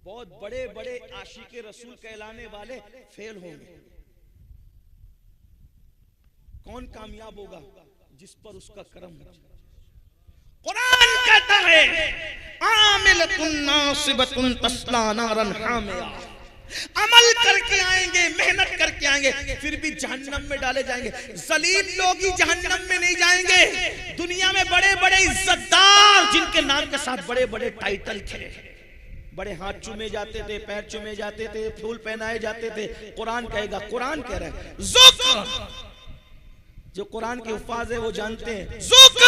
बहुत बड़े बड़े आशिक रसूल कहलाने वाले फेल होंगे। कौन कामयाब होगा? जिस पर उसका कर्म हो। कुरान कहता है आमिलतुन नासिबतुन तस्ला नारन हामिया, अमल करके आएंगे, मेहनत करके आएंगे, फिर भी जहन्नम में डाले जाएंगे। जलील लोग ही जहन्नम में नहीं जाएंगे। दुनिया में बड़े बड़े इज्जतदार जिनके नाम के साथ बड़े बड़े टाइटल थे, बड़े हाथ चूमे जाते थे, पैर चूमे जाते थे, फूल पहनाए जाते थे, कुरान कहेगा, कुरान कह रहा है ज़ुक, जो कुरान के उफ़ाज़ है वो जानते हैं, ज़ुक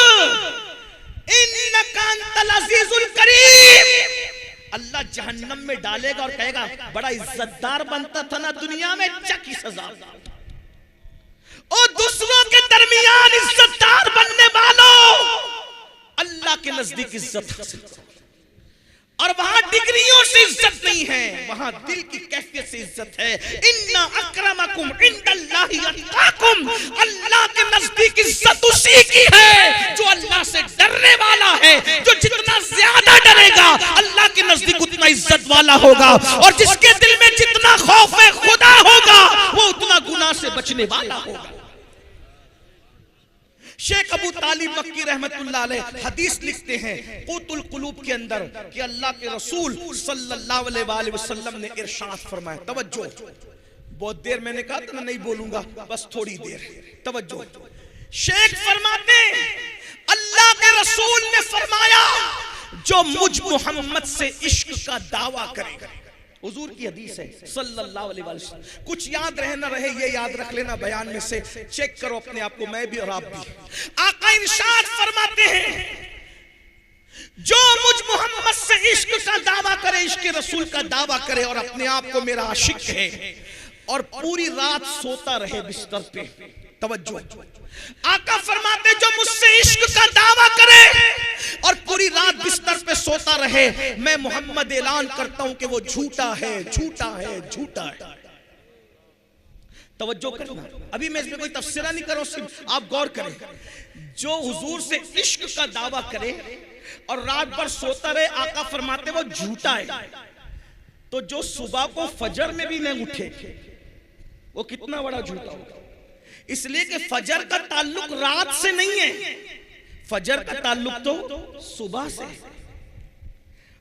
इन्नका अंतल अज़ीज़ुल करीम। अल्लाह जहन्नम में डालेगा और कहेगा बड़ा इज्जतदार बनता था ना दुनिया में, चकी सजा। और दूसरों के दरमियान इज्जतदार बनने वालों, अल्लाह के नजदीक इज्जत हासिल करो। और वहां डिग्रियों से इज्जत नहीं है, वहां दिल की कैफियत से इज्जत है। इन्ना अक्रमकुम इंदल्लाहि अत्काकुम, अल्लाह के नजदीक इज्जत उसी की है जो अल्लाह से डरने वाला है। जो जितना ज्यादा डरेगा अल्लाह के नजदीक उतना इज्जत वाला होगा, और जिसके दिल में जितना खौफ खुदा होगा वो उतना गुनाह से बचने वाला होगा। शेख अबू तालिब मक्की रहमतुल्लाह अलैह हदीस लिखते हैं क़ुतुल क़ुलूब के अंदर कि अल्लाह के रसूल सल्लल्लाहु अलैहि वसल्लम ने इरशाद फरमाया, तवज्जो, बहुत देर मैंने कहा था ना नहीं बोलूंगा, बस थोड़ी देर, तवज्जो। शेख फरमाते अल्लाह के रसूल ने फरमाया जो मुझ मोहम्मद से इश्क का दावा करेगा, हुजूर की हदीस है सल्लल्लाहु अलैहि वसल्लम। कुछ याद रहे ना रहे ये याद रख लेना, बयान में से चेक करो अपने आप को, मैं भी और आप भी। आका इरशाद फरमाते हैं जो मुझ मोहम्मद से इश्क का दावा करे, इश्क रसूल का दावा करे और अपने आप को मेरा आशिक है और पूरी रात सोता रहे बिस्तर पे, तवज्जो, आका फरमाते जो मुझसे इश्क का दावा करे और पूरी रात बिस्तर पे सोता रहे, मैं मोहम्मद ऐलान करता हूं कि वो झूठा है, झूठा है, झूठा है। तवज्जो करना, अभी मैं इसमें कोई तफसीरा नहीं कर रहा हूं, सिर्फ आप गौर करें। जो हुजूर से इश्क का दावा करे और रात भर सोता रहे, आका फरमाते वो झूठा है। तो जो सुबह को फजर में भी नहीं उठे वो कितना बड़ा झूठा होगा। इसलिए कि फजर का ताल्लुक रात से नहीं है, फजर का ताल्लुक तो सुबह से है।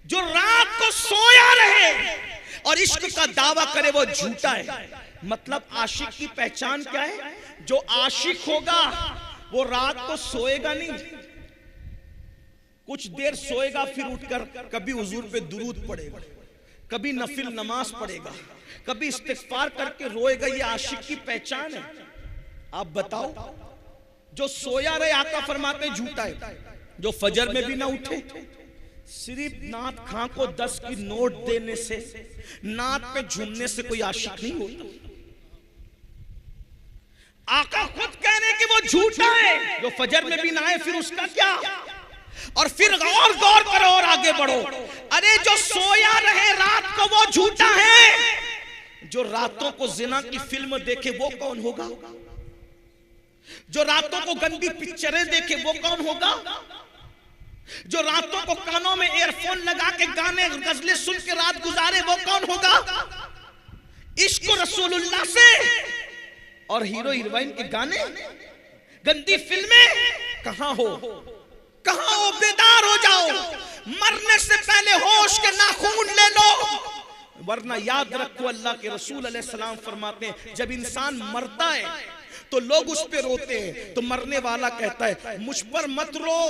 जो रात को सोया रहे और इश्क का दावा करे वो झूठा है। मतलब आशिक की पहचान क्या है? जो आशिक होगा वो रात को सोएगा नहीं, कुछ देर सोएगा, फिर उठकर कभी हुजूर पे दुरूद पड़ेगा, कभी नफिल नमाज पढ़ेगा, कभी इस्तिग़फ़ार करके रोएगा। ये आशिक की पहचान है। आप बताओ, जो सोया रहे आका फरमाते झूठा है। जो फजर में भी ना उठे, सिर्फ नात खां को 10 की नोट देने से, नात पे झूमने से कोई आशिक नहीं होता। आका खुद कह रहे कि वो झूठा है। जो फजर में भी ना आए फिर उसका क्या? और फिर और गौर करो और आगे बढ़ो। अरे जो सोया रहे रात को वो झूठा है। जो रातों को जिना की फिल्म देखे वो कौन होगा? जो रातों को गंदी पिक्चरें देखे वो कौन होगा? जो रातों को कानों में एयरफोन लगा के गाने गजलें सुन के रात गुजारे वो कौन होगा? इश्क रसूलुल्लाह से और हीरो हीरोइन के गाने, गंदी फिल्में कहां हो? कहां हो? बेदार हो जाओ, मरने से पहले होश के नाखून ले लो, वरना याद रखो अल्लाह के रसूल अलैहि सलाम फरमाते हैं जब इंसान मरता है तो लोग उस पे रोते हैं, तो मरने वाला कहता है मुझ पर मत रो,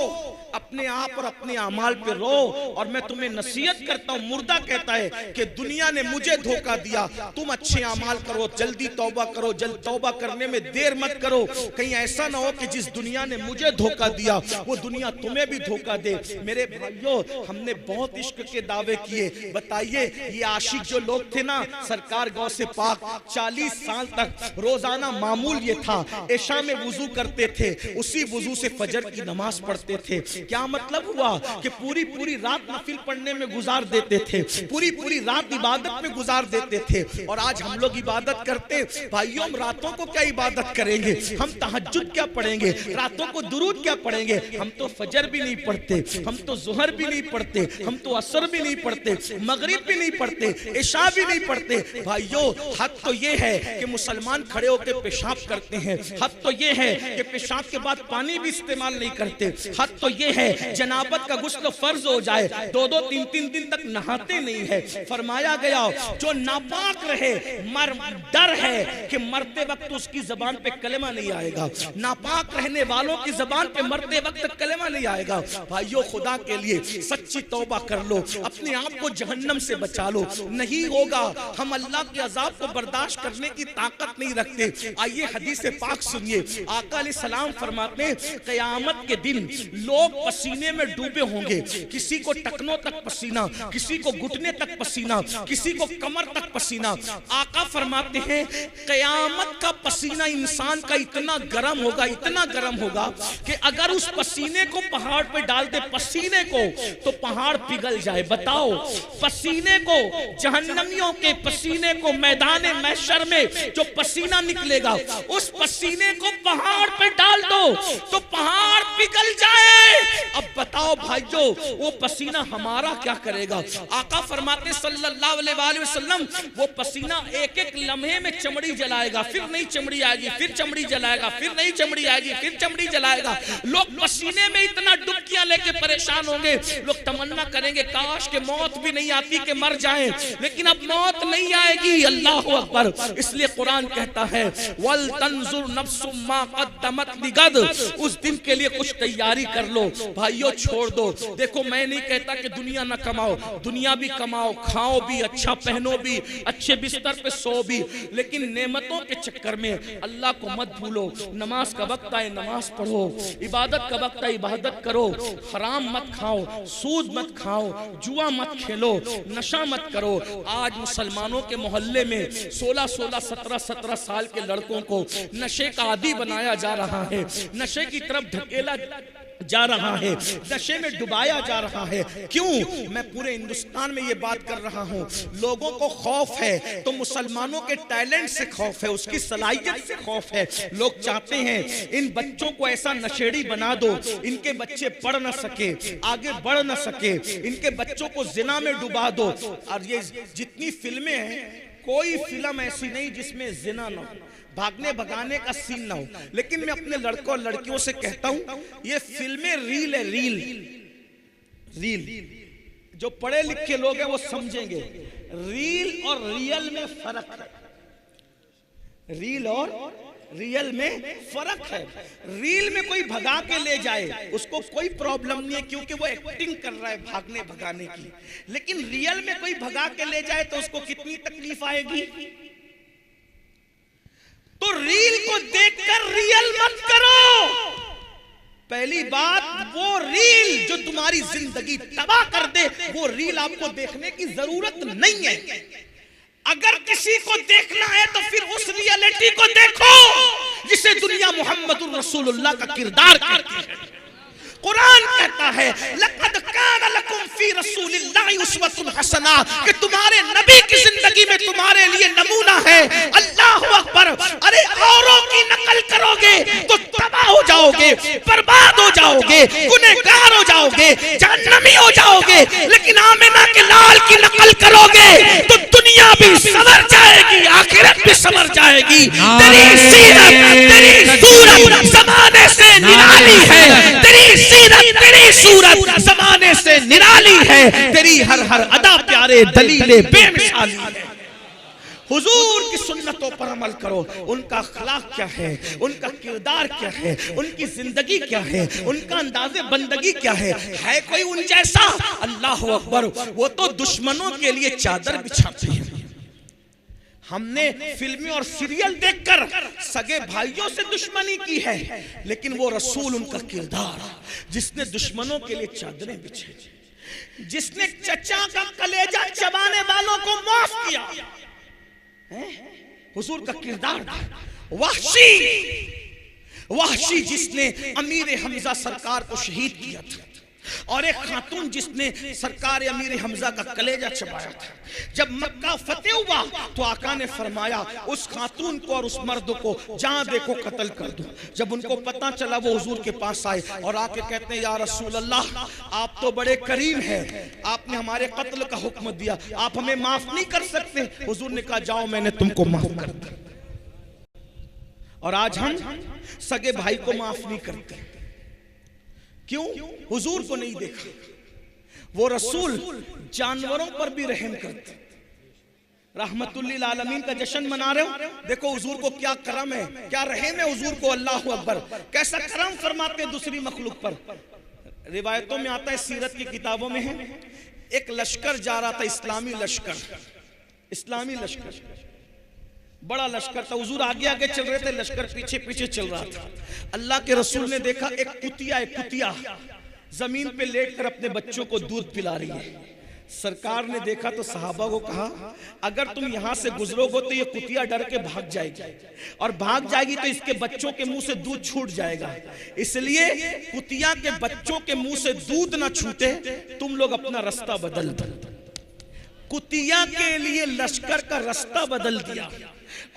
अपने आप और अपने अमाल पे रो। और मैं तुम्हें नसीहत करता हूं, मुर्दा कहता है कि दुनिया ने मुझे धोखा दिया, तुम अच्छे अमाल करो, जल्दी तौबा करो, जल्द तौबा करने में देर मत करो। कहीं ऐसा ना हो कि जिस दुनिया ने मुझे धोखा दिया वो दुनिया तुम्हें भी धोखा दे। मेरे भाइयों, हमने बहुत इश्क के दावे किए। बताइए ये आशिक जो लोग थे ना, सरकार गौ से पाक 40 साल तक रोजाना मामूल ये था था, इशा में वुजू करते थे, उसी वुजू से फजर की नमाज पढ़ते थे। क्या मतलब हुआ कि पूरी पूरी रात नफिल पढ़ने में गुजार देते थे, पूरी पूरी रात इबादत में गुजार देते थे। और आज हम लोग इबादत करते, भाइयों हम रातों को क्या इबादत करेंगे, हम तहज्जुद क्या पढ़ेंगे, रातों को दुरूद क्या पढ़ेंगे। हम तो फजर भी नहीं पढ़ते, हम तो जुहर भी नहीं पढ़ते, हम तो असर भी नहीं पढ़ते, मगरिब भी नहीं पढ़ते, इशा भी नहीं पढ़ते। भाइयों हद तो ये है कि मुसलमान खड़े होकर पेशाब करते हैं, हद तो ये है कि पेशाब के बाद पानी भी इस्तेमाल नहीं करते, हद तो ये है जनाबत का गुस्ल फर्ज हो जाए, 2-2 3-3 दिन तक नहाते नहीं है। फरमाया गया जो नापाक रहे, डर है कि मरते वक्त उसकी जबान पे कलेमा नहीं आएगा, नापाक रहने वालों की जबान पे मरते वक्त कलेमा नहीं आएगा। भाइयों खुदा के लिए सच्ची तौबा कर लो, अपने आप को जहन्नम से बचा लो। नहीं होगा, हम अल्लाह के अजाब को बर्दाश्त करने की ताकत नहीं रखते। आइए हदीस पाक सुनिए, आका अलैहिस्सलाम फरमाते हैं क़यामत के दिन लोग पसीने में डूबे होंगे, किसी को टखनों तक पसीना, किसी को घुटने तक पसीना, किसी को कमर तक पसीना। आका फरमाते हैं क़यामत का पसीना इंसान का इतना गर्म होगा, इतना गर्म होगा कि अगर उस पसीने को पहाड़ पे डाल दे, पसीने को, तो पहाड़ पिघल जाए। बताओ, पसीने को, जहन्नमियों के पसीने को मैदान महशर में जो पसीना निकलेगा, उस पसीने को पहाड़ पे डाल दो तो पहाड़ पिघल जाए। अब बताओ भाइयों वो पसीना हमारा क्या करेगा। आका फरमाते सल्लल्लाहु अलैहि वसल्लम वो पसीना एक एक लम्हे में चमड़ी जलाएगा, फिर नई चमड़ी आएगी, फिर चमड़ी जलाएगा, फिर नई चमड़ी आएगी, फिर चमड़ी जलाएगा। लोग पसीने में इतना डुबकियां लेके परेशान होंगे, लोग तमन्ना करेंगे काश के मौत भी नहीं आती कि मर जाएं, लेकिन अब मौत नहीं आएगी। अल्लाहु अकबर। इसलिए कुरान कहता है वल तंजुर नफ्सुम मा क़द्दमत लिगद, उस दिन के लिए कुछ तैयारी कर लो। भाइयों छोड़ दो, देखो मैं नहीं कहता कि दुनिया ना कमाओ, दुनिया भी कमाओ, खाओ भी, अच्छा पहनो भी, अच्छे बिस्तर पे सो भी, लेकिन नेमतों के चक्कर में अल्लाह को मत भूलो। नमाज का वक्त आए नमाज पढ़ो, इबादत का वक्त आए इबादत करो, हराम मत खाओ, सूद मत खाओ, जुआ मत खेलो, नशा मत करो। आज मुसलमानों के मोहल्ले में 16-16, 17-17 साल के लड़कों को नशे का आदी बनाया जा रहा है, नशे की तरफ ढकेला जा रहा है, नशे में डुबाया जा रहा है। क्यों? मैं पूरे हिंदुस्तान में ये बात कर रहा हूँ। लोगों को खौफ है तो मुसलमानों के टैलेंट से खौफ है, उसकी सलाहियत से खौफ है। लोग चाहते हैं इन बच्चों को ऐसा नशेड़ी बना दो, इनके बच्चे पढ़ न सके, आगे बढ़ न सके, इनके बच्चों को जिना में डुबा दो। और ये जितनी फिल्में हैं, कोई फिल्म ऐसी नहीं जिसमें जिना ना हो, भागने भगाने का सीन ना हो। लेकिन मैं अपने लड़कों और लड़कियों से कहता हूं ये फिल्में रील है, रील रील। जो पढ़े लिखे लोग हैं वो समझेंगे रील और रियल में फर्क है, रील और रियल में फर्क है। रील में कोई भगा के ले जाए उसको कोई प्रॉब्लम नहीं है, क्योंकि वो एक्टिंग कर रहा है भागने भगाने की। लेकिन रियल में कोई भगा के ले जाए तो उसको कितनी तकलीफ आएगी। तो रील को देखकर रियल मत करो। पहली बात, वो रील जो तुम्हारी जिंदगी तबाह कर दे, वो रील आपको देखने की जरूरत नहीं है। अगर किसी को देखना है तो फिर उस रियलिटी को देखो जिसे दुनिया मोहम्मदुर रसूलुल्लाह का किरदार करती है। कुरान कहता है लक़द कान लकुम फी रसूलिल्लाहि उस्वतुन हसना, कि तुम्हारे नबी की जिंदगी में तुम्हारे लिए नमूना है। अल्लाहु अकबर। अरे औरों की नकल करोगे तो तबाह हो जाओगे, बर्बाद हो जाओगे, गुनहगार हो जाओगे, जहन्नमी हो जाओगे। लेकिन आमिना के लाल की नकल करोगे तो दुनिया भी संवर जाएगी, आखिरत भी संवर जाएगी। तेरी सीरत, तेरी सूरत ज़माने से निराली है, तेरी सीरत, तेरी सूरत ज़माने से निराली है, तेरी हर हर अदा प्यारे दलीले बेमिसाली है। हुजूर की सुन्नतों पर अमल करो। उनका अखलाक क्या है, उनका किरदार क्या है, उनकी जिंदगी क्या है, उनका अंदाज़े बंदगी क्या है कोई उन जैसा? अल्लाह अकबर। वो तो दुश्मनों के लिए चादर बिछाते हैं। हमने फिल्में और सीरियल देखकर सगे भाइयों से दुश्मनी की है, लेकिन वो रसूल, उनका किरदार, जिसने दुश्मनों के लिए चादरें बिछाई, जिसने चचा का कलेजा चबाने वालों को माफ किया, हुजूर का किरदार था। वहशी जिसने अमीर हमजा सरकार को शहीद किया था, और एक खातून जिसने सरकार अमीर हमजा का कलेजा चबाया था। जब मक्का फतेह हुआ तो आका ने फरमाया उस खातून को और उस मर्द को जहां देखो कत्ल कर दो। जब उनको पता चला वो हुजूर के पास आए और आके कहते हैं या रसूल अल्लाह, आप तो बड़े करीम हैं, आपने हमारे कत्ल का हुक्म दिया, आप हमें माफ नहीं कर सकते? हुजूर ने कहा जाओ मैंने तुमको माफ कर दिया। और आज हम सगे भाई को माफ नहीं करते। क्यों? हुजूर को नहीं देखा। वो रसूल जानवरों पर भी रहम करते। रहमतुल्लिल आलमीन का जश्न मना रहे हो, देखो हुजूर को क्या करम है, क्या रहम है हुजूर को। अल्लाह अकबर, कैसा करम फरमाते हैं दूसरी मखलूक पर। रिवायतों में आता है, सीरत की किताबों में है, एक लश्कर जा रहा था, इस्लामी लश्कर, बड़ा लश्कर था। हुजूर आगे आगे चल रहे थे, लश्कर पीछे पीछे चल रहा था। अल्लाह के रसूल ने देखा एक कुतिया जमीन पे लेटकर अपने बच्चों को दूध पिला रही है। सरकार ने देखा तो सहाबा को कहा अगर तुम यहां से गुजरोगे तो ये कुतिया डर के भाग जाएगी, और भाग जाएगी तो इसके बच्चों के मुंह से दूध छूट जाएगा। इसलिए कुतिया के बच्चों के मुंह से दूध ना छूटे, तुम लोग अपना रास्ता बदल दो। कुतिया के लिए लश्कर का रास्ता बदल दिया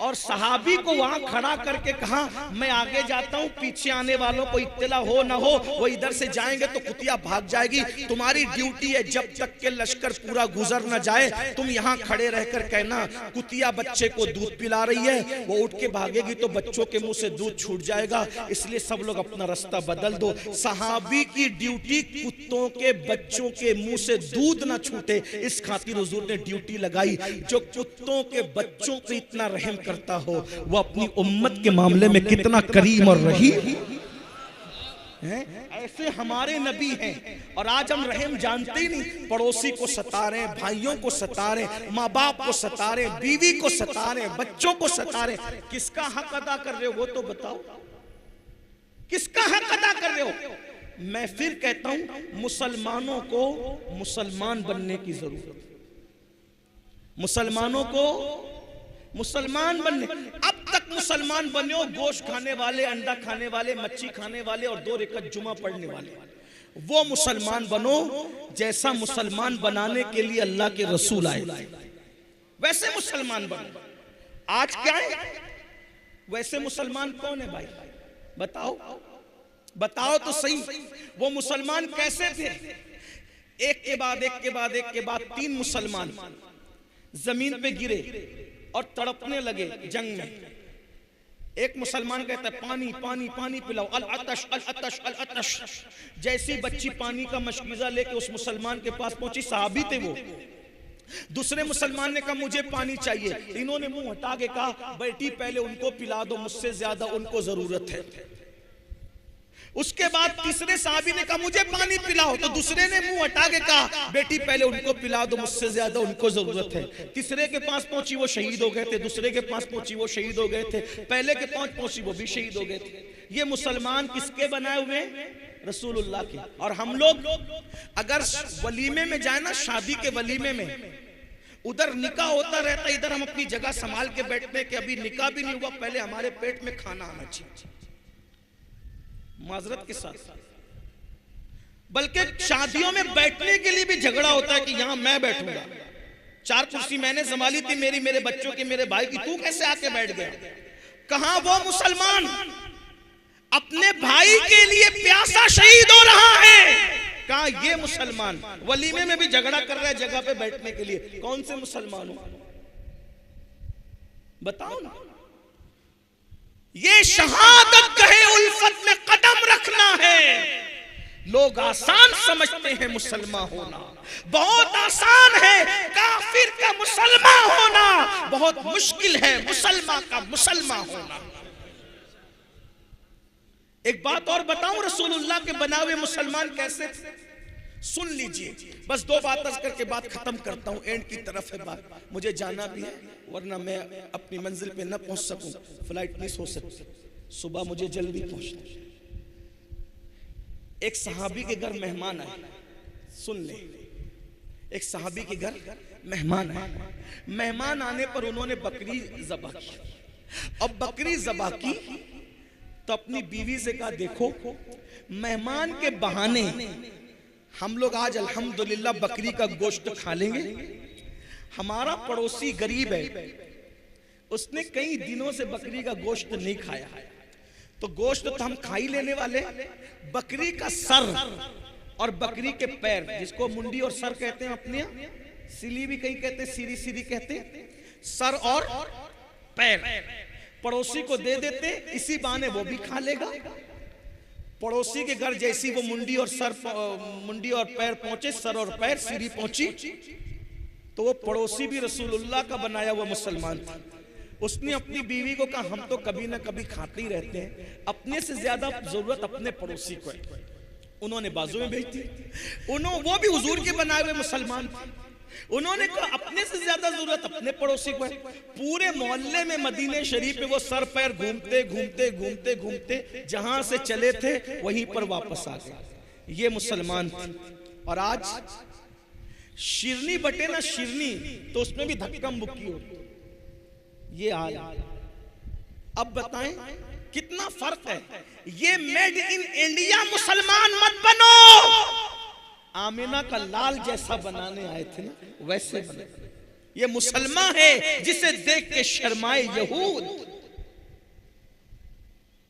और सहाबी को वहां खड़ा करके कहा मैं आगे जाता हूं, पीछे आने वालों को इत्तला हो ना हो, वो इधर से जाएंगे तो कुतिया भाग जाएगी। तुम्हारी ड्यूटी है जब तक के लश्कर पूरा गुजर ना जाए तुम यहां खड़े रहकर कहना कुतिया बच्चे को दूध पिला रही है, वो उठ के भागेगी तो बच्चों के मुंह से दूध छूट जाएगा। इसलिए सब लोग अपना रास्ता बदल दो। सहाबी की ड्यूटी कुत्तों के बच्चों के मुंह से दूध ना छूटे, इस खातिर हुजूर ने ड्यूटी लगाई। जो कुत्तों के बच्चों पे इतना रहम करता हो वो अपनी उम्मत के मामले में कितना करीम और रहीम है। ऐसे हमारे नबी हैं। और आज हम रहम जानते ही नहीं, पड़ोसी को सता रहे, भाइयों को सता रहे, माँ बाप को सता रहे, बीवी को सता रहे, बच्चों को सता रहे। किसका हक अदा कर रहे हो वो तो बताओ, किसका हक अदा कर रहे हो? मैं फिर कहता हूं मुसलमानों को मुसलमान बनने की जरूरत है। मुसलमानों को मुसलमान बनने, अब तक मुसलमान बने हो गोश्त खाने वाले, अंडा खाने वाले, मच्छी खाने वाले और 2 रकात जुमा पढ़ने वाले। वो मुसलमान बनो जैसा मुसलमान बनाने के लिए अल्लाह के रसूल आए, वैसे मुसलमान बनो। आज क्या है? वैसे मुसलमान कौन है भाई? बताओ तो सही। वो मुसलमान कैसे थे? एक के बाद 3 मुसलमान जमीन पे गिरे और तड़पने लगे जंग में। एक मुसलमान कहता है पानी पानी पानी पिलाओ, अल अतश अल अतश अल अतश। जैसी बच्ची पानी का मशकीजा लेके उस मुसलमान के पास पहुंची, सहाबी थे वो। दूसरे मुसलमान ने कहा मुझे पानी चाहिए। इन्होंने मुंह हटा के कहा बेटी पहले उनको पिला दो, मुझसे ज्यादा उनको जरूरत है। उसके बाद तीसरे साहबी ने कहा मुझे पानी पिलाओ, तो दूसरे ने मुंह हटा के कहा बेटी पहले उनको पिला दो, मुझसे ज्यादा उनको जरूरत है। तीसरे के पास पहुंची वो शहीद हो गए थे, दूसरे के पास पहुंची वो शहीद हो गए थे, पहले के पास पहुंची वो भी शहीद हो गए थे। ये मुसलमान किसके बनाए हुए? रसूलुल्लाह के। और हम लोग अगर वलीमे में जाए ना, शादी के वलीमे में, उधर निकाह होता रहता, इधर हम अपनी जगह संभाल के बैठते कि अभी निकाह भी नहीं हुआ, पहले हमारे पेट में खाना आना चाहिए, माजरत के साथ। बल्कि शादियों में बैठने के लिए भी झगड़ा होता है कि यहां मैं बैठूंगा, 4 कुर्सी मैंने संभाली थी, मेरे बच्चों की, मेरे भाई की, तू कैसे आके बैठ गया? कहां वो मुसलमान अपने भाई के लिए प्यासा शहीद हो रहा है? कहां ये मुसलमान वलीमे में भी झगड़ा कर रहा है जगह पे बैठने के लिए? कौन से मुसलमान हो बताओ ना। ये शहादत कहे उल्फत में कदम रखना है। लोग आसान समझते हैं मुसलमान होना, बहुत आसान है। काफिर का मुसलमान होना बहुत मुश्किल है, मुसलमान का मुसलमान होना। एक बात और बताऊं, रसूलुल्लाह के बनाए हुए मुसलमान कैसे थे? सुन लीजिए, बस 2 बात करके बात खत्म करता हूं। एंड की तरफ है बात, मुझे जाना भी है वरना मैं अपनी मंजिल पे न पहुंच सकूं, फ्लाइट मिस हो सकती, सुबह मुझे जल्दी पहुंचना। एक सहाबी के घर मेहमान आए, सुन ले, एक सहाबी के घर मेहमान आए। मेहमान आने पर उन्होंने बकरी ज़बह की अब बकरी ज़बह की तो अपनी बीवी से कहा, देखो मेहमान के बहाने हम लोग आज अल्हम्दुलिल्लाह बकरी का गोश्त खा लेंगे। हमारा पड़ोसी गरीब है, उसने कई दिनों से बकरी का गोश्त नहीं खाया, तो गोश्त तो हम खा ही लेने वाले। बकरी का सर और बकरी के पैर, जिसको मुंडी और सर कहते हैं अपने यहाँ, सिली भी कहीं कहते हैं, सीरी सीरी कहते हैं, सर और पैर पड़ोसी को दे देते, इसी बहाने वो भी खा लेगा। पड़ोसी के घर जैसी वो मुंडी और पैर पहुंचे, सर और पैर सीरी पहुंची, तो वो पड़ोसी भी रसूलुल्लाह का बनाया हुआ मुसलमान था। उसने अपनी बीवी को कहा, हम तो कभी ना कभी खाते ही रहते हैं, अपने से ज्यादा जरूरत अपने पड़ोसी को है। उन्होंने बाजू में भेज दी। वो भी हुजूर के बनाए हुए मुसलमान थे। उन्होंने कहा, अपने से ज्यादा जरूरत अपने पड़ोसी को है। पूरे मोहल्ले में मदीने शरीफ में वो सर पैर घूमते घूमते घूमते घूमते जहां से चले थे वहीं पर वापस आ गए। ये मुसलमान थे। और आज शिरनी बटे ना शिरनी, तो उसमें भी धक्का मुक्की होती। ये हाल। अब बताएं कितना फर्क है। ये मेड इन इंडिया मुसलमान मत बनो। आमिना का लाल जैसा बनाने आए थे ना, वैसे बने। ये मुसलमान है जिसे देख के शर्माए यहूद।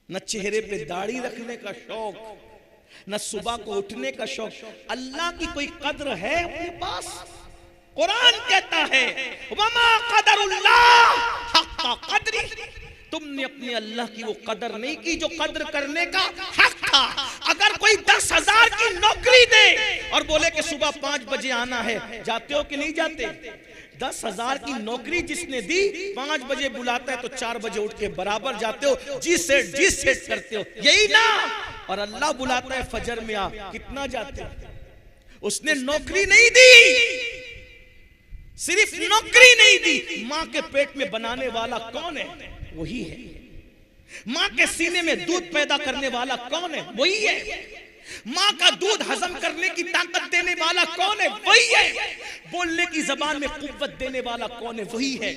न चेहरे पे दाढ़ी रखने का शौक, न सुबह को उठने का शौक। अल्लाह की कोई कद्र है अपने पास? कुरान कहता है, वमा क़दरुल्लाह हक़्क़ क़द्री। तुमने अपने अल्लाह की वो कदर नहीं की जो कदर करने का हक था। अगर कोई 10,000 की नौकरी दे और बोले कि सुबह 5 बजे आना है, जाते हो कि नहीं जाते? 10,000 की नौकरी जिसने दी, 5 बजे बुलाता है तो 4 बजे उठ के बराबर जाते हो, जी सेट करते हो, यही ना? और अल्लाह बुलाता है फजर में आ, कितना जाते हो? उसने नौकरी नहीं दी, सिर्फ नौकरी नहीं दी, मां के पेट में बनाने वाला कौन है? वही है। मां के सीने में दूध पैदा करने वाला कौन है? वही है। मां का दूध हजम करने की ताकत देने वाला कौन है? वही है। बोलने की जबान में कुव्वत देने वाला कौन है? वही है।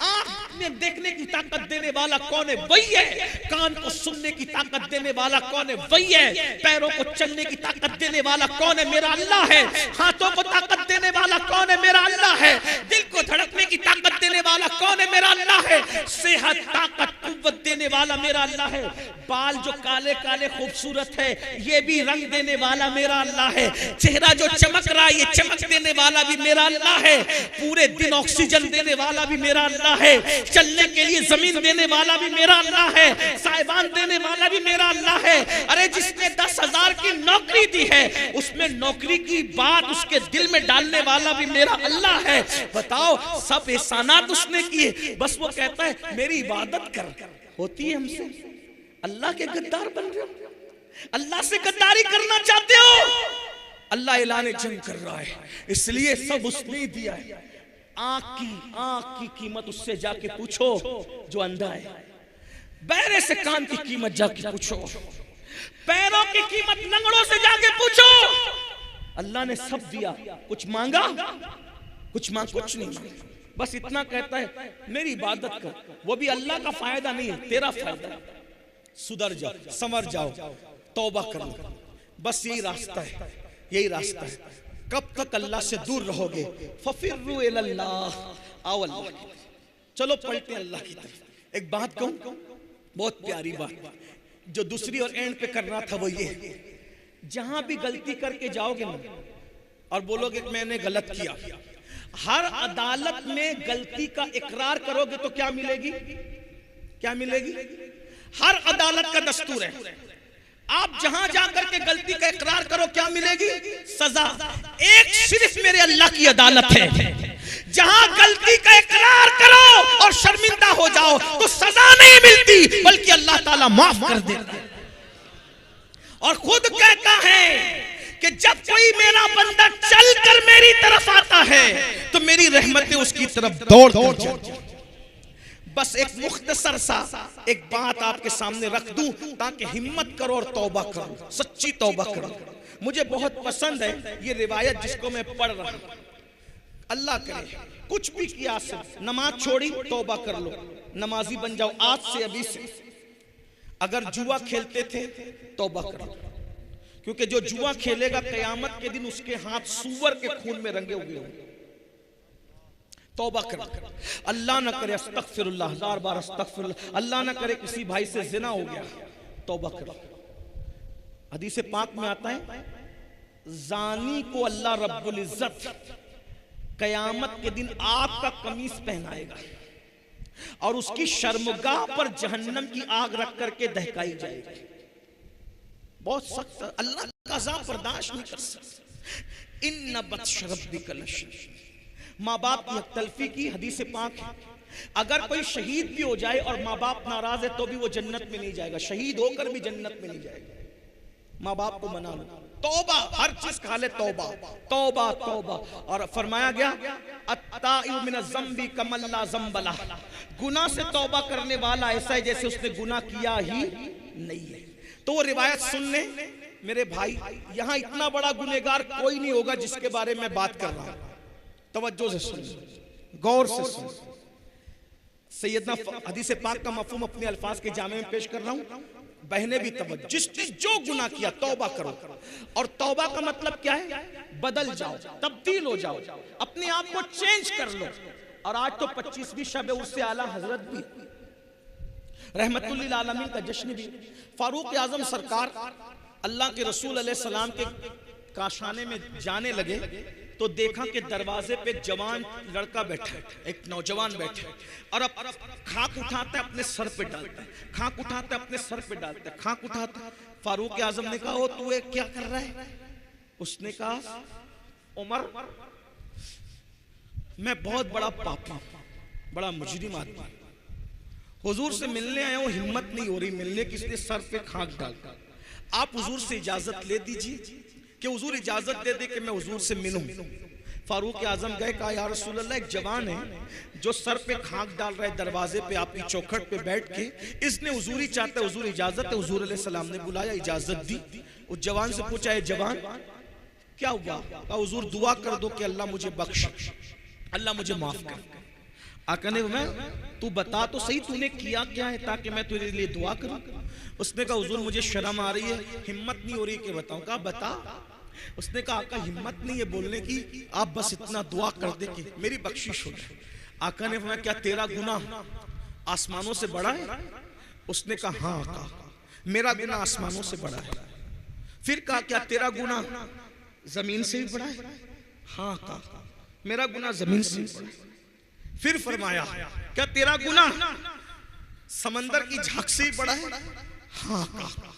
आंख में देखने की ताकत देने वाला कौन है? वही है। कान को सुनने की ताकत देने वाला कौन है? वही है। पैरों को चलने की ताकत देने वाला कौन है? मेरा अल्लाह है। हाथों को ताकत देने वाला कौन है? मेरा अल्लाह है। दिल को धड़कने की ताकत देने वाला कौन है? मेरा अल्लाह है। सेहत, ताकत, कुव्वत देने वाला मेरा अल्लाह है। बाल जो काले काले खूबसूरत है, ये भी रंग देने वाला मेरा अल्लाह है। चेहरा जो चमक रहा है, ये चमक देने वाला भी मेरा अल्लाह है। पूरे दिन ऑक्सीजन देने वाला भी मेरा अल्लाह है। चलने के लिए जमीन देने वाला भी मेरा अल्लाह है। साइबान देने वाला भी मेरा अल्लाह है। अरे जिसने 10,000 की नौकरी दी है, उसमें नौकरी की बात उसके दिल में डालने वाला भी मेरा अल्लाह है। बताओ, सब एहसानात उसने किए, बस वो कहता है मेरी इबादत कर। होती है हमसे? अल्लाह के गद्दार बन रहे हो, अल्लाह से गद्दारी करना चाहते हो। अल्लाह ऐलान जंग कर रहा है, इसलिए सब उसने ही दिया है। आंख की कीमत उससे जाके पूछो जो अंधा है। बहरे से कान की कीमत जाके पूछो। पैरों की कीमत लंगड़ों से जाके पूछो। अल्लाह ने सब दिया। कुछ मांगा? कुछ नहीं मांगा। बस इतना कहता है मेरी इबादत कर। वो भी अल्लाह का फायदा नहीं है, तेरा फायदा है। सुधर जाओ, संवर जाओ, तौबा कर लो। बस यही रास्ता है, यही रास्ता है। कब तक अल्लाह से दूर रहोगे? फफिर्रु इलल्लाह, आओ अल्लाह की तरफ। चलो पलटे अल्लाह की तरफ। एक बात कहूं, बहुत प्यारी बात, जो दूसरी और एंड पे करना था वो ये, जहां भी गलती करके जाओगे ना और बोलोगे कि मैंने गलत किया, हर अदालत में गलती का इकरार करोगे तो क्या मिलेगी? क्या मिलेगी? हर अदालत का दस्तूर है, आप जहां जाकर के गलती का इकरार करो क्या मिलेगी? सजा। एक सिर्फ मेरे अल्लाह की अदालत है, जहां गलती का इकरार करो और शर्मिंदा हो जाओ तो सजा नहीं मिलती, बल्कि अल्लाह ताला माफ कर देता है। और खुद कहता है कि जब कोई मेरा बंदा चलकर मेरी तरफ आता है तो मेरी रहमतें उसकी तरफ दौड़ जाती हैं। बस एक मुख्तसर सा एक बात आपके सामने रख दूं ताकि हिम्मत करो और तौबा करो, सच्ची तौबा करो। मुझे बहुत पसंद है ये रिवायत जिसको मैं पढ़ रहा हूं। अल्लाह करे कुछ भी किया से, नमाज छोड़ी तौबा कर लो, नमाजी बन जाओ आज से, अभी से। अगर जुआ खेलते थे तौबा कर लो, क्योंकि जो जुआ खेलेगा कयामत के दिन उसके हाथ सूअर के खून में रंगे हुए होंगे। तौबा कर, अल्लाह ना करे, अस्तगफिरुल्लाह, 1000 बार अस्तगफिरुल्लाह, अल्लाह ना करे किसी भाई से जिना हो गया, तौबा कर। हदीस पाक में आता है जानी को अल्लाह रब्बुल इज्जत कयामत के दिन आग का कमीज पहनाएगा और उसकी शर्मगाह पर जहन्नम की आग रख करके दहकाई जाएगी। बहुत सख्त, अल्लाह का अज़ाब बर्दाश्त नहीं कर सकता। इन्ना बत्श रब्बिका लशदीद। माँ बाप की तलफी की हदीस पाक है, अगर कोई शहीद भी हो जाए और माँ बाप नाराज है तो भी वो जन्नत में नहीं जाएगा, शहीद होकर भी जन्नत में नहीं जाएगा। माँ बाप को मना लो, तौबा, हर चीज खा ले, तौबा तौबा तौबा। और फरमाया गया अत्ताइबु मिन ज़म्बि कमल्ला ज़म्बला, गुनाह से तौबा करने वाला ऐसा है जैसे उसने गुनाह किया ही नहीं है। तो वो रिवायत सुन ले मेरे भाई, यहाँ इतना बड़ा गुनहगार कोई नहीं होगा जिसके बारे में बात कर रहा हूं। तवज्जो से सुन, गौर से सुन। सैयदना हदीस पाक का मफहूम अपने अल्फाज के जामे में पेश कर रहा हूं, बहने भी तवज्जो। जिसने जो गुनाह किया तौबा करो, और तौबा का मतलब क्या है? बदल जाओ, तब्दील हो जाओ, अपने आप को चेंज कर लो। और आज तो 25वीं शब उससे आला हजरत भी, रहमतुल लिल आलमीन का जश्न भी। फारूक आजम सरकार अल्लाह के रसूल अलैहि सलाम के काशाने में जाने लगे तो देखा कि दरवाजे पे एक जवान लड़का बैठा है, एक नौजवान बैठा है, और अब खाक उठाता है अपने सर पे डालता है, खाक उठाता है अपने सर पे डालता है, खाक उठाता है। फारूक आजम ने कहा ओ तू ये क्या कर रहा है? उसने कहा उमर मैं बहुत बड़ा पापी, बड़ा मुजरिम आदमी, हुजूर से मिलने आया हूं, हिम्मत नहीं हो रही मिलने की, इसलिए सर पे खाक डालता। आप हुजूर से इजाजत ले दीजिए कि हुजूर इजाजत दे दे कि मैं हुजूर से मिलूं। फारूक आजम गए, कहा या रसूल अल्लाह, एक जवान है जो सर पे खाक डाल रहा है दरवाजे पे आपकी चौखट पे बैठ के, इसने हुजूरी चाहता है, हुजूर इजाजत है। हुजूर अलैहि सलाम ने बुलाया, इजाजत दी। उस जवान से पूछा है जवान क्या हुआ? कहा हुजूर दुआ कर दो कि अल्लाह मुझे बख्श, अल्लाह मुझे माफ कर। आका ने मैं तू बता तो सही तूने किया क्या है ताकि मैं तेरे लिए दुआ करूं। उसने कहा हुजूर मुझे शर्म आ रही है, हिम्मत नहीं हो रही कि बताऊं। कहा बता। उसने कहा आका हिम्मत नहीं है बोलने की, आप बस इतना दुआ कर दे कि मेरी बख्शिश हो जाए। आका ने फरमाया क्या तेरा गुनाह आसमानों से बड़ा है? उसने कहा हाँ आका मेरा गुनाह आसमानों से बड़ा है। फिर कहा क्या तेरा गुनाह जमीन से भी बड़ा है? हाँ आका मेरा गुनाह जमीन से भी बड़ा है। फिर फरमाया क्या तेरा गुनाह समंदर की झांक से बड़ा है? हाँ कहा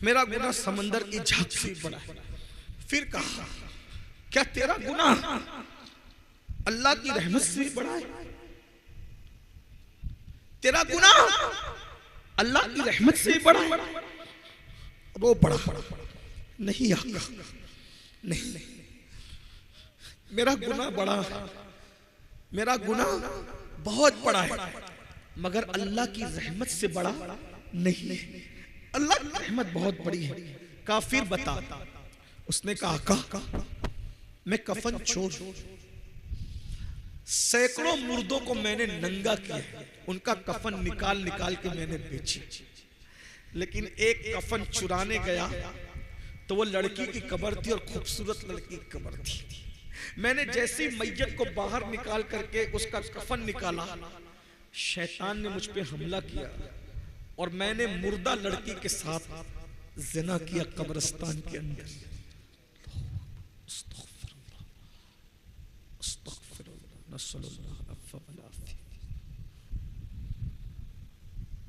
मेरा गुनाह समंदर की झांक से बड़ा है। फिर कहा क्या तेरा गुनाह अल्लाह की रहमत से बड़ा है? तेरा गुनाह अल्लाह की रहमत से बड़ा है? वो बड़ा नहीं आका नहीं, मेरा गुनाह बड़ा, मेरा गुनाह बहुत बड़ा है, मगर अल्लाह की रहमत से बड़ा नहीं। अल्लाह की रहमत बहुत बड़ी है। कहा फिर बता। उसने कहा आका मैं कफन छोड़, सैकड़ों मुर्दों को मैंने नंगा किया, उनका कफन निकाल निकाल के मैंने बेचे, लेकिन एक कफन चुराने गया तो वो लड़की की कब्र थी और खूबसूरत लड़की की कब्र थी। मैंने जैसी मैयत को बाहर निकाल करके उसका कफन निकाला, शैतान ने मुझ पे हमला किया और मैंने मुर्दा लड़की के साथ जिना किया कब्रिस्तान के अंदर।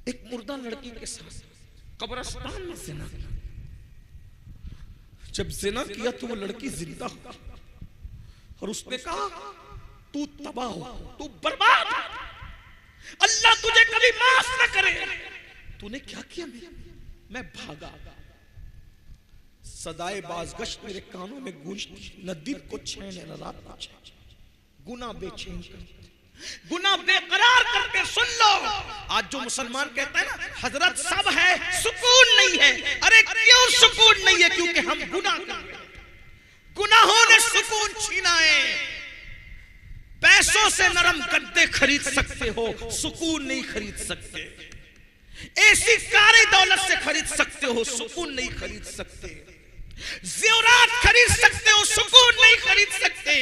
एक मुर्दा लड़की के साथ कब्रिस्तान में जिना किया। जब जिना किया तो वो लड़की जिंदा हो और उसने कहा तू तबाह हो, तू बर्बाद, अल्लाह तुझे कभी माफ न करे। तूने क्या किया? मैं भागा, सदाए बाज़गश्त मेरे कानों में गूंजती, न दिन को चैन न रात को चैन, गुनाह बेचैन करते, गुनाह बेकरार करते। सुन लो आज जो मुसलमान कहता है ना हजरत सब है सुकून नहीं है, अरे क्यों सुकून नहीं है? क्योंकि हम गुनाह कर रहे हैं, गुनाहों ने सुकून छीना है। पैसों से नरम गद्दे खरीद सकते हो, सुकून नहीं खरीद सकते। ऐसी कारी दौलत से खरीद सकते हो, सुकून नहीं खरीद सकते। ज़ेवरात खरीद सकते हो, सुकून नहीं खरीद सकते।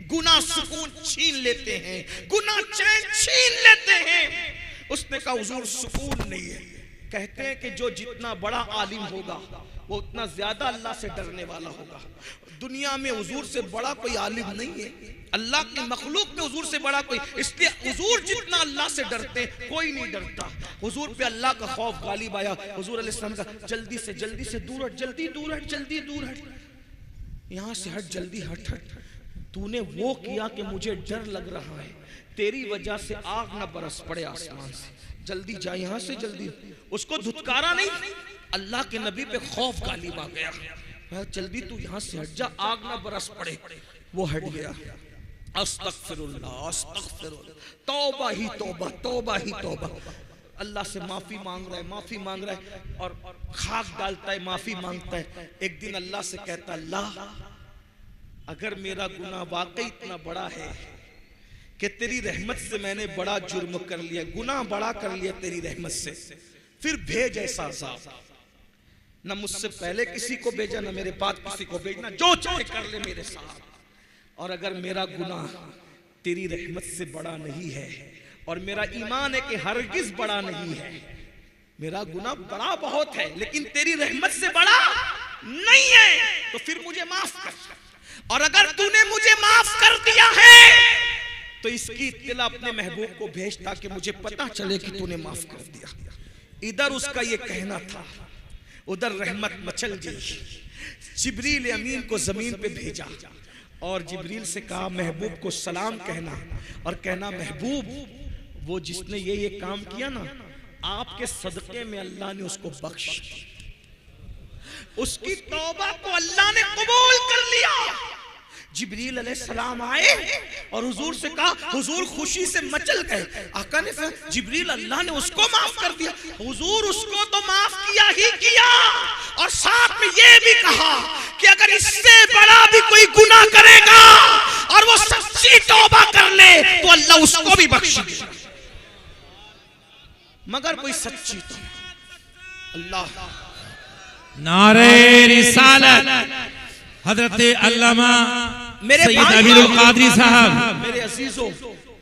गुनाह सुकून छीन लेते हैं, गुनाह चैन छीन लेते हैं। उसने कहा हुजूर सुकून नहीं है। कहते हैं कि जो जितना बड़ा आलिम होगा वो उतना ज्यादा अल्लाह से डरने वाला होगा। दुनिया में हुजूर से बड़ा कोई आलिम नहीं है, अल्लाह की मखलूक में हुजूर से बड़ा कोई, इसलिए हुजूर जितना अल्लाह से डरते कोई नहीं डरता। हुजूर पे अल्लाह का खौफ गालिब आया। हुजूर अलैहिस्सलाम का जल्दी से दूर हट, जल्दी दूर हट, जल्दी दूर हट, यहाँ से हट, जल्दी हट हट। तूने वो किया कि मुझे डर लग रहा है, तेरी वजह से आग न बरस पड़े आसमान से, जल्दी जा यहाँ से जल्दी। उसको धुतकारा नहीं, अल्लाह के नबी पे खौफ गालिब आ गया। जल्दी तू यहाँ से हट जा, आग न बरस पड़े। वो हट गया। अस्तगफिरुल्लाह, अस्तगफिरुल्लाह, तौबा ही तौबा, तौबा ही तौबा। अल्लाह से माफी मांग रहा है, माफी मांग रहा है और खाक डालता है, माफी मांगता है। एक दिन अल्लाह से कहता, अल्लाह अगर मेरा गुनाह वाकई इतना बड़ा है कि तेरी रहमत से मैंने बड़ा जुर्म कर लिया, गुनाह बड़ा कर लिया तेरी रहमत से, फिर भेज ऐसा अज़ाब। न मुझसे पहले किसी को भेजा, न मेरे बाद किसी को भेजना, जो चाहे कर ले मेरे साथ। और अगर मेरा गुनाह तेरी रहमत से बड़ा नहीं है और मेरा ईमान है कि हरगिज बड़ा नहीं है, मेरा गुनाह बड़ा बहुत है लेकिन तेरी रहमत से बड़ा नहीं है, तो फिर मुझे माफ कर। और अगर तूने मुझे माफ कर दिया है तो इसकी इत्तला अपने महबूब को भेज ताकि मुझे पता चले कि तूने माफ कर दिया। इधर उसका ये कहना था, उधर रहमत मचल गई। जिब्रील अमीन को जमीन पे भेजा और जिब्रील से कहा महबूब को सलाम कहना और कहना महबूब वो जिसने ये काम किया ना, आपके सदके में अल्लाह ने उसको बख्श, उसकी तौबा को अल्लाह ने कबूल कर लिया। जिब्रील अलैहिस्सलाम आए और हुजूर से कहा, हुजूर खुशी से मचल गए। आका ने कहा जिब्रील अल्लाह ने उसको माफ कर दिया। हुजूर उसको तो माफ किया ही किया और साथ में ये भी कहा कि अगर इससे बड़ा भी कोई गुनाह करेगा और वो सच्ची तौबा कर ले तो अल्लाह उसको भी बख्शेगा, मगर कोई सच्ची तौबा। अल्लाह नारे रिसालत हजरत अल्लामा सैयद अमीरुल कादरी साहब। मेरे अजीजों,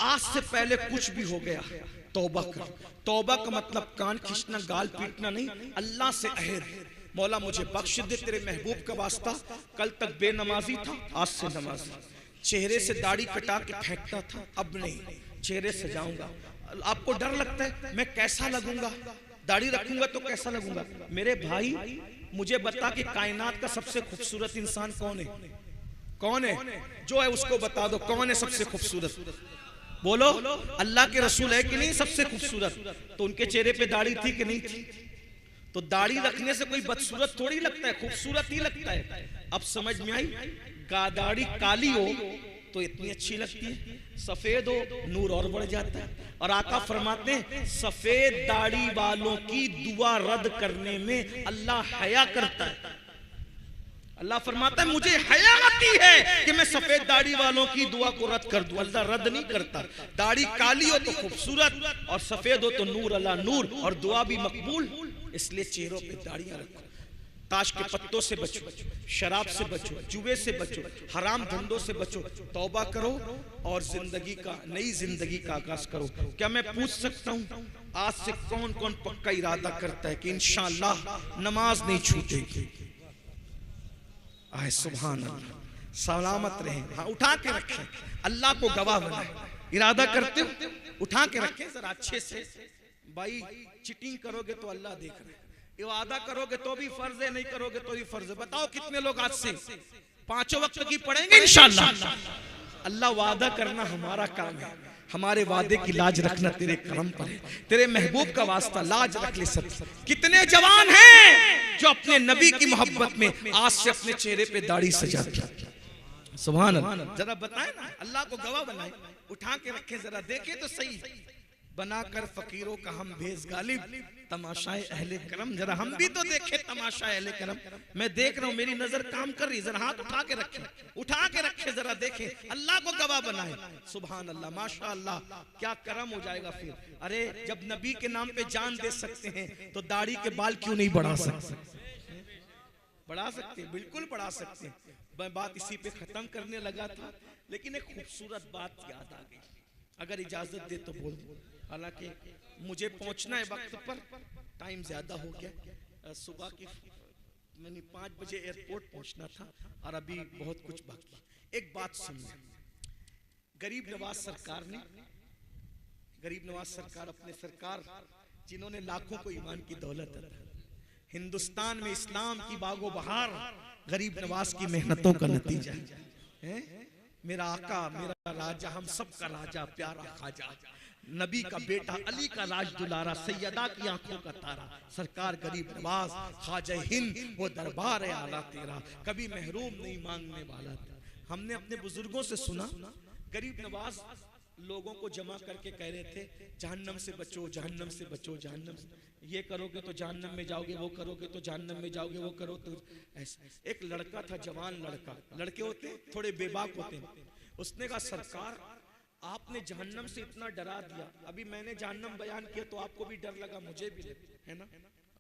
आज से पहले कुछ भी हो गया तौबा कर। तौबा का मतलब कान खींचना, गाल पीटना नहीं। अल्लाह से अहद, मौला मुझे बख्श दे तेरे महबूब का वास्ता। कल तक बेनमाजी था, आज से नमाजी। चेहरे से दाढ़ी कटा के फेंकता था, अब नहीं, चेहरे सजाऊंगा। आपको डर लगता है मैं कैसा लगूंगा, दाढ़ी रखूंगा तो कैसा लगूंगा? मेरे भाई मुझे बता कि कायनात का सबसे खूबसूरत इंसान कौन है? कौन है? जो है उसको बता दो, कौन है सबसे खूबसूरत? बोलो। अल्लाह के रसूल है कि नहीं सबसे खूबसूरत? तो उनके चेहरे पे दाढ़ी थी कि नहीं थी? तो दाढ़ी रखने से कोई बदसूरत थोड़ी लगता है, खूबसूरत ही लगता है। अब समझ में आई? दाढ़ी काली हो तो इतनी अच्छी लगती है, सफेद हो नूर और बढ़ जाता है। और आका फरमाते हैं सफेद दाढ़ी वालों की दुआ रद्द करने में अल्लाह हया करता है। अल्लाह फरमाता है मुझे हया आती है कि मैं सफेद दाढ़ी वालों की दुआ को रद्द कर दूं। अल्लाह रद्द नहीं करता। दाढ़ी काली हो तो खूबसूरत और सफेद हो तो नूर अल्लाह नूर, और दुआ भी मकबूल। इसलिए चेहरों पे दाढ़ियां रखो। ताश के पत्तों से बचो, शराब से बचो, जुए से बचो, हराम धंधों से बचो, तौबा करो और जिंदगी का, नई जिंदगी का आगाज करो। क्या मैं पूछ सकता हूँ आज से कौन कौन पक्का इरादा करता है कि इंशाअल्लाह नमाज नहीं छूटेगी? आए सुभान अल्लाह, सलामत रहे। हाँ, उठा के रखें, अल्लाह को गवाह बनाए। इरादा करते हो उठा के रखें जरा अच्छे से। भाई चीटिंग करोगे तो अल्लाह देख रहे, वादा करोगे तो भी फर्ज है, नहीं करोगे तो भी फर्ज है। बताओ कितने लोग आज से 5 वक्त की पढ़ेंगे इंशाअल्लाह? अल्लाह वादा करना हमारा काम है, हमारे वादे की लाज रखना तेरे करम पर है। तेरे महबूब का वास्ता लाज रख ले। सब कितने जवान हैं जो अपने नबी की मोहब्बत में आज से अपने चेहरे पे दाढ़ी सजाते हैं? सुभान अल्लाह। जरा बताएं ना, अल्लाह को गवाह बनाए, उठा के रखें, जरा देखें तो सही। बनाकर फकीरों का हम भेज गालिब, तमाशाए अहले करम। जरा हम भी तो देखे तमाशाए अहले करम। मैं देख रहा हूं, मेरी नजर काम कर रही, जरा हाथ उठा के रखे जरा देखे, अल्लाह को गवाह बनाए। सुभान अल्लाह, माशा अल्लाह, क्या करम हो जाएगा फिर। अरे जब नबी के नाम पे जान दे सकते हैं तो दाढ़ी के बाल क्यों नहीं बढ़ा सकते? बढ़ा सकते, बिल्कुल बढ़ा सकते हैं। मैं बात इसी पे खत्म करने लगा था, लेकिन एक खूबसूरत बात याद आ गई, अगर इजाजत दे तो बोल दूं। हालांकि मुझे पहुंचना है वक्त पर, टाइम ज्यादा हो गया। सुबह की मैंने 5 बजे एयरपोर्ट पहुंचना था और अभी बहुत कुछ बाकी। एक बात सुनिए, गरीब नवाज सरकार ने, गरीब नवाज सरकार अपने सरकार जिन्होंने लाखों को ईमान की दौलत दी, हिंदुस्तान में इस्लाम की बागो बहार गरीब नवाज की मेहनतों का नतीजा है। मेरा आका, मेरा राजा, हम सब का राजा, प्यारा खाजा, नबी का बेटा, अली का राज दुलारा, सैयदा की आंखों का तारा, सरकार गरीब नवाज खाजा हिंद, वो दरबार है आला तेरा, कभी महरूम नहीं मांगने वाला। हमने अपने बुजुर्गों से सुना, गरीब नवाज लोगों को जमा करके कह रहे थे, जहन्नम से बचो, जहन्नम से बचो, जहन्नम से, ये करोगे तो जहन्नम में जाओगे, वो करोगे तो जहन्नम में जाओगे, वो करो तो ऐसा। एक लड़का था, जवान लड़का, लड़के होते हैं थोड़े बेबाक होते हैं, उसने कहा सरकार आपने जहन्नम से इतना डरा दिया, अभी मैंने जहन्नम बयान किया तो आपको भी डर लगा, मुझे भी है ना,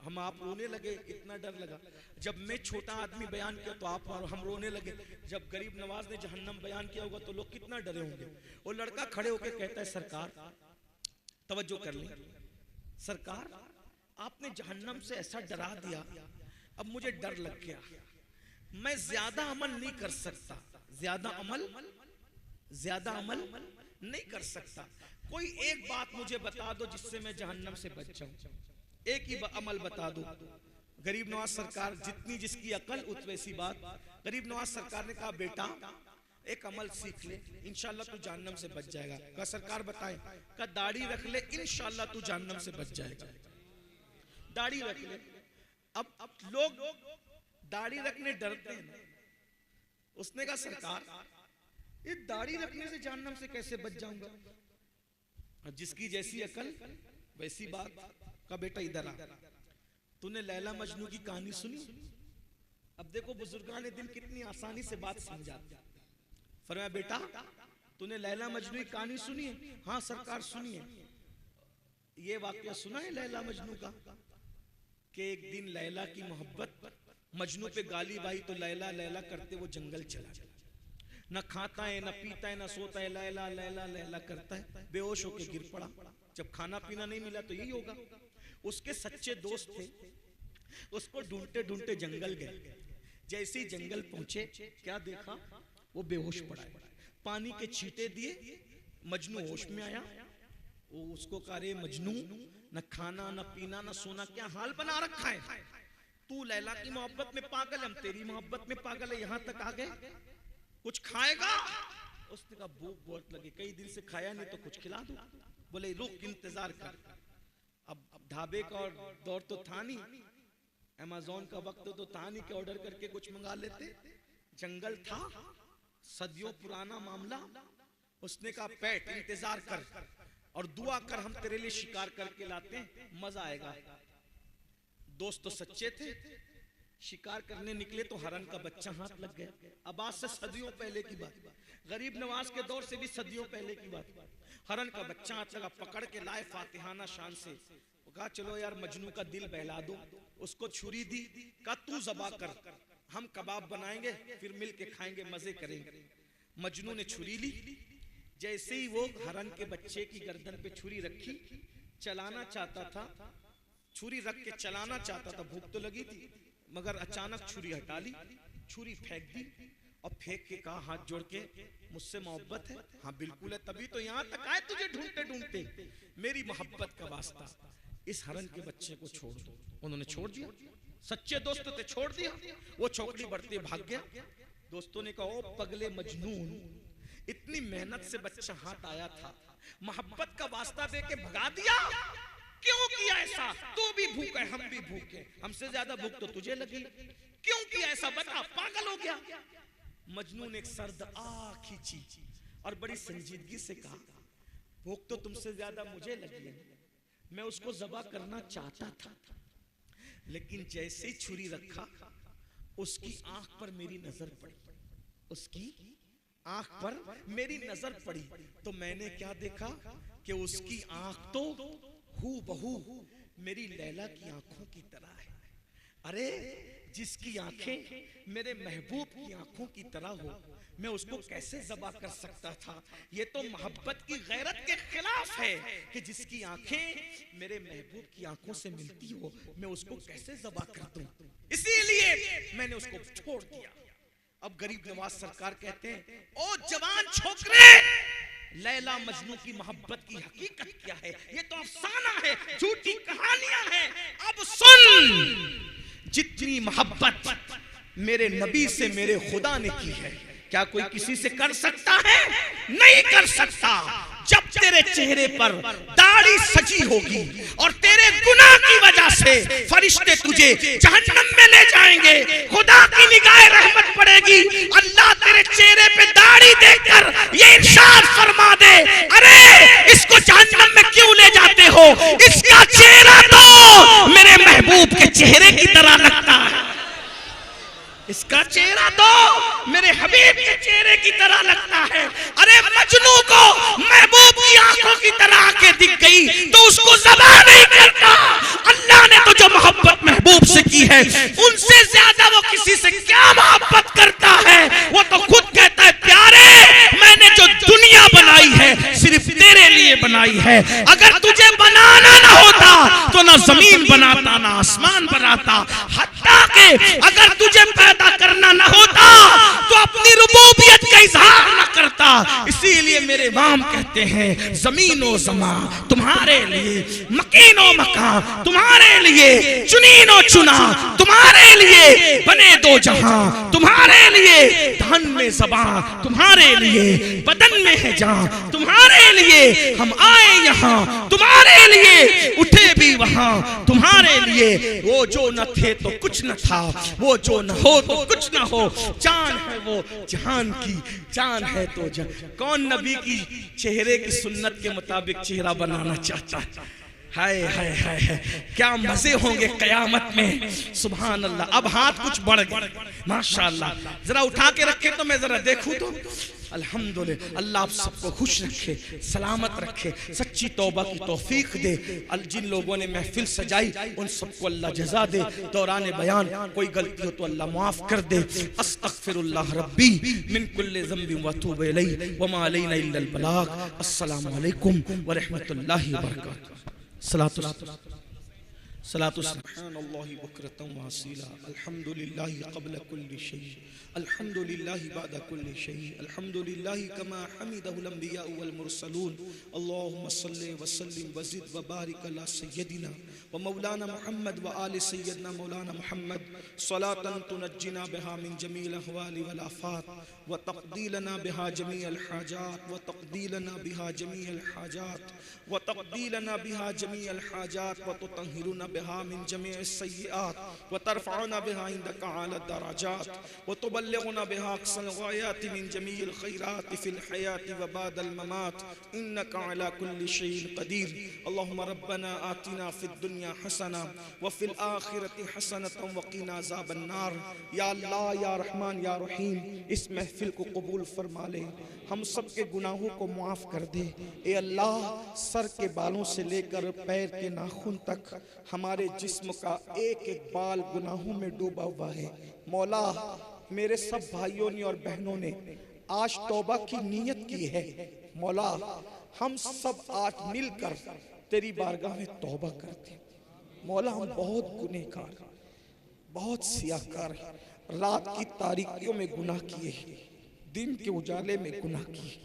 हम आप रोने लगे, इतना डर लगा। जब मैं छोटा आदमी बयान किया तो आप और हम रोने लगे, जब गरीब नवाज ने जहन्नम बयान किया होगा तो लोग कितना डरे होंगे। वो लड़का खड़े होकर कहता है सरकार, तवज्जो कर लें, सरकार आपने जहन्नम से ऐसा डरा दिया, अब मुझे डर लग गया, मैं ज्यादा अमल नहीं कर सकता, ज्यादा अमल नहीं कर सकता, कोई एक बात मुझे बता दो जिससे मैं जहन्नम से बच जाऊं, एक ही अमल बता दो। गरीब नवाज सरकार, जितनी जिसकी अकल उत वैसी बात। गरीब नवाज सरकार ने कहा बेटा एक अमल सीख ले, इंशाल्लाह तू जहन्नम से बच जाएगा। कहा सरकार बताए, कहा दाढ़ी रख ले, इंशाल्लाह तू जहन्नम से बच जाएगा, दाढ़ी रख ले। अब लोग दाढ़ी रखने डरते हैं, उसने कहा सरकार ये दाढ़ी रखने से जहन्नम से कैसे बच जाऊंगा? अब जिसकी जैसी अकल वैसी बात। का बेटा इधर आ, तूने लैला मजनू की कहानी सुनी? अब देखो बुजुर्गान दिन कितनी आसानी से बात समझाते। फरमाया बेटा तूने लैला मजनू की कहानी सुनी है? हाँ सरकार सुनी है। ये वाकया सुना है लैला मजनू का, कि एक दिन लैला की मोहब्बत मजनू पे गाली बाई तो लैला लैला करते वो जंगल चला गया, न खाता है न पीता है न सोता है, लैला लैला लैला करता है, बेहोश होकर गिर पड़ा। जब खाना पीना नहीं मिला तो यही होगा। उसके सच्चे दोस्त थे, उसको ढूंढते ढूंढते जंगल गए। जैसे ही जंगल पहुंचे क्या देखा, वो बेहोश पड़ा है। पानी के छींटे दिए, मजनू होश में आया। वो उसको कह रहे मजनू न खाना न पीना न सोना, क्या हाल बना रखा है तू? लैला की मोहब्बत में पागल, हम तेरी मोहब्बत में पागल है, यहाँ तक आ गए, कुछ खाएगा? उसने कहा भूख बहुत लगी, कई दिन से खाया नहीं तो कुछ खिला दो। बोले रुक इंतजार कर। अब ढाबे का दौर तो था नहीं, अमेज़न का वक्त तो था नहीं कि ऑर्डर करके कुछ मंगा लेते। जंगल था, सदियों पुराना मामला। उसने कहा पैट इंतजार कर और दुआ कर, हम तेरे लिए शिकार करके लाते हैं, मजा आएगा। दोस्त तो सच्चे थे, शिकार करने निकले तो हरन का बच्चा हाथ लग गया। अब आज से सदियों पहले की बात, गरीब नवाज के दौर से भी सदियों पहले की बात। हरन का बच्चा हाथ लगा, पकड़ के लाए फातिहाना शान से। कहा चलो यार मजनू का दिल बहला दो। उसको छुरी दी, कहा तू ज़बा कर, हम कबाब बनाएंगे फिर मिल के खाएंगे, मजे करेंगे। मजनू ने छुरी ली, जैसे ही वो हरन के बच्चे की गर्दन पे छुरी रखी, चलाना चाहता था, छुरी रख के चलाना चाहता था, भूख तो लगी थी, मगर अचानक छुरी हटा ली, छुरी फेंक दी और फेंक के कहा हाथ जोड़ के मुझसे मोहब्बत है? हाँ बिल्कुल है, तभी तो यहाँ तक आए तुझे ढूंढते ढूंढते, मेरी मोहब्बत का वास्ता इस हरन के बच्चे को छोड़ दो। उन्होंने छोड़ दिया, सच्चे दोस्त थे, छोड़ दिया। वो चौकड़ी बढ़ते भाग गया। दोस्तों ने कहा ओ पगले मजनून, इतनी मेहनत से बच्चा हाथ आया था, मोहब्बत का वास्ता दे के भगा दिया, क्यों किया ऐसा? तू भी भूख है, हम भी भूख है, हमसे ज्यादा भूख तो तुझे लगी, क्यों किया ऐसा बता, पागल हो गया? मजनू ने एक सर्द आह खींची और बड़ी संजीदगी से कहा भूख तो तुमसे ज्यादा मुझे लगी है, मैं उसको ज़बह करना चाहता था, लेकिन जैसे ही छुरी रखा उसकी आंख पर मेरी नजर पड़ी, उसकी आंख पर मेरी नजर पड़ी तो मैंने क्या देखा कि उसकी आंख तो हूबहू मेरी लैला की आंखों की तरह है। अरे जिसकी आंखें मेरे महबूब की आंखों की तरह हो, मैं उसको कैसे ज़बह कर सकता था? ये तो मोहब्बत की गैरत के खिलाफ है कि जिसकी आंखें मेरे महबूब की आंखों से मिलती हो, मैं उसको कैसे ज़बह कर दूं? इसीलिए मैंने उसको छोड़ दिया। अब गरीब नवाज सरकार कहते हैं, ओ जवान छोकरे, लैला मजनू की मोहब्बत की हकीकत क्या है? ये तो अफसाना है, झूठी कहानियां हैं। अब सुन, जितनी मोहब्बत मेरे नबी से मेरे खुदा ने की है, क्या कोई किसी से कर सकता है? नहीं कर सकता। जब तेरे चेहरे पर दाढ़ी सजी होगी और तेरे गुनाह की वजह से फरिश्ते तुझे जहन्नम में ले जाएंगे, खुदा की निगाह रहमत पड़ेगी, अल्लाह तेरे चेहरे पे दाढ़ी देखकर ये इरशाद फरमा दे, अरे इसको जहन्नम में क्यों ले जाते हो? इसका चेहरा तो मेरे महबूब के चेहरे की तरह लगता है, इसका चेहरा तो मेरे हबीब के चेहरे की तरह लगता है। अरे मजनू को महबूब की आंखों की तरह आंखें दिख गई तो उसको ज़बह नहीं करता। अल्लाह ने तो जो मोहब्बत महबूब से की है, उनसे ज्यादा वो किसी से क्या मोहब्बत करता है? वो तो खुद कहता है, प्यारे मैंने जो दुनिया बनाई है सिर्फ तेरे लिए बनाई है, अगर तुझे बनाना ना होता तो ना जमीन बनाता ना आसमान बनाता, हत्ता के अगर तुझे पैदा करना ना होता तो अपनी रुबूबियत का इजहार न करता। इसीलिए मेरे इमाम कहते हैं, जमीन व जमा तुम्हारे लिए, मकीन व मकान तुम्हारे लिए, चुनीन व चुना तुम्हारे लिए, बने दो जहां तुम्हारे लिए, धन में ज़बां तुम्हारे लिए, बदन में है जान तुम्हारे लिए, हम आए यहाँ तुम्हारे लिए, उठे भी वहां तुम्हारे लिए। वो जो न थे तो कुछ न था, वो जो न हो तो कुछ ना हो, जान है वो जहान की, जान है तो जान। कौन नबी की चेहरे की सुन्नत के मुताबिक चेहरा बनाना चाहता है? हाय हाय हाय, क्या मजे होंगे कयामत में। सुभान अल्लाह। अब हाथ कुछ बढ़ गए माशाअल्लाह, जरा उठा के रखे तो मैं जरा देखूं तो। अल्हम्दुलिल्लाह। अल्लाह आप सबको खुश रखे, सलामत रखे, सच्ची तौबा की तौफीक दे। जिन लोगों ने महफिल सजाई उन सबको अल्लाह जज़ा दे। दौरान बयान कोई गलती हो तो अल्लाह माफ कर दे। अस्तगफिरुल्लाह रब्बी मिन कुल्लि ज़ंबिन व अतूबु इलैहि व मा अलैना इल्लल बलाग। अस्सलामु अलैकुम व रहमतुल्लाहि व बरकातुहू। सलातु सुब्हानल्लाहि बुकरतन व असीला, अल्हम्दुलिल्लाहि क़ब्ल कुल्लि शै, अल्हम्दुलिल्लाहि बअद कुल्लि शै, अल्हम्दुलिल्लाहि कमा हमिदहुल अंबिया वल मुरसलून। अल्लाहुम्मा सल्लि व सल्लिम व ज़िद व बारिक अला सय्यदिना व मौलाना मुहम्मद व आलि सय्यदना मौलाना मुहम्मद, सलातन तुनज्जिना बिहा मिन जमील अहवालि वल आफात व तक़दीलना बिहा जमीअल हाजात व तक़दीलना बिहा जमीअल हाजात व तक़दीलना बिहा जमीअल हाजात व तुतहिरुना बिहा मिन जमीअस सय्यिआत व तरफ़उना बिहा इंदका आला दराजात व तुबल्लिगुना बिहा अक़सल ग़ायाति मिन जमीअल खैरात फ़िल हयाति व बादल ममात, इन्नका अला कुल्लि शैइन क़दीर। अल्लाहुम्मा रब्बना आतिना फ़िद दुनिया हसना व फ़िल आखिरति हसनतन व क़िना अज़ाबन नार। या अल्लाह, या रहमान, या रहीम, इस महफिल को कबूल फरमा ले, हम सब के गुनाहों को माफ़ कर दे। ए अल्लाह, सर के बालों से लेकर पैर के नाखून तक हमारे जिस्म का एक एक बाल गुनाहों में डूबा हुआ है। मौला, मेरे सब भाइयों ने और बहनों ने आज तौबा की नीयत की है। मौला, हम सब आज मिलकर तेरी बारगाह में तौबा करते हैं। मौला, हम बहुत गुनहगार, बहुत सियाकार हैं। रात की तारीकियों में गुनाह किए, दिन के उजाले में गुनाह किए,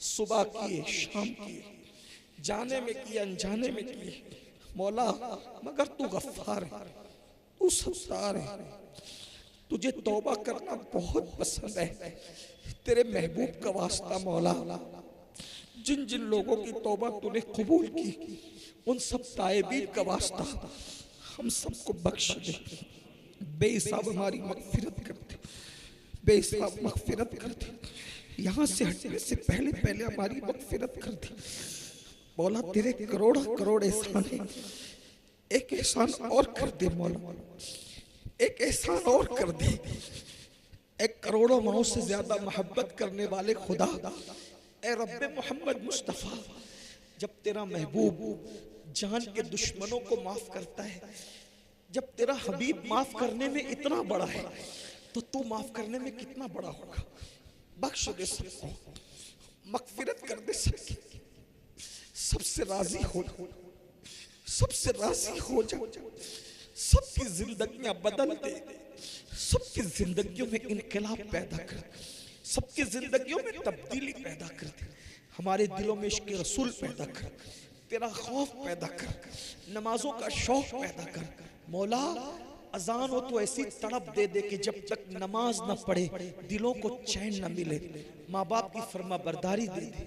सुबह किए, शाम किए, जाने में किए, अनजाने में किए। मौला, मगर तू गफ्फार है, तू सत्तार है, तुझे तौबा करना बहुत पसंद है। तेरे महबूब का वास्ता मौला, जिन जिन लोगों की तौबा तूने कबूल की, उन सब ताइबीन का वास्ता हम सबको बख्श दे। बेहिसाब हमारी मगफिरत कर दे, बेहिसाब मगफिरत कर दे। यहाँ से हटने से पहले पहले हमारी मगफिरत कर दे। मौला तेरे करोड़ करोड़ एहसान है, एक एहसान और कर दे मौला, एक एहसान और कर दे। एक करोड़ों माओ से ज्यादा मोहब्बत करने वाले खुदा, ए रब्बे मोहम्मद मुस्तफ़ा, जब तेरा महबूब जान के दुश्मनों को माफ करता है, जब तेरा हबीब माफ करने में इतना बड़ा है, तो तू माफ करने में कितना बड़ा होगा। बख्श दे सबको, मगफिरत कर दे सबकी, सबसे राजी हो, सबसे राजी हो जा, सबकी जिंदगियां बदल दे, सबकी जिंदगियों में इनकलाब पैदा कर, सबकी जिंदगियों में तब्दीली पैदा कर दे, हमारे दिलों में इश्क़ रसूल पैदा कर, तेरा खौफ पैदा कर, नमाजों का शौक पैदा कर। मौला अजान हो तो ऐसी तड़प दे दे कि जब तक नमाज न पढ़े दिलों को चैन न मिले। माँ बाप की फर्मा बरदारी दे दे,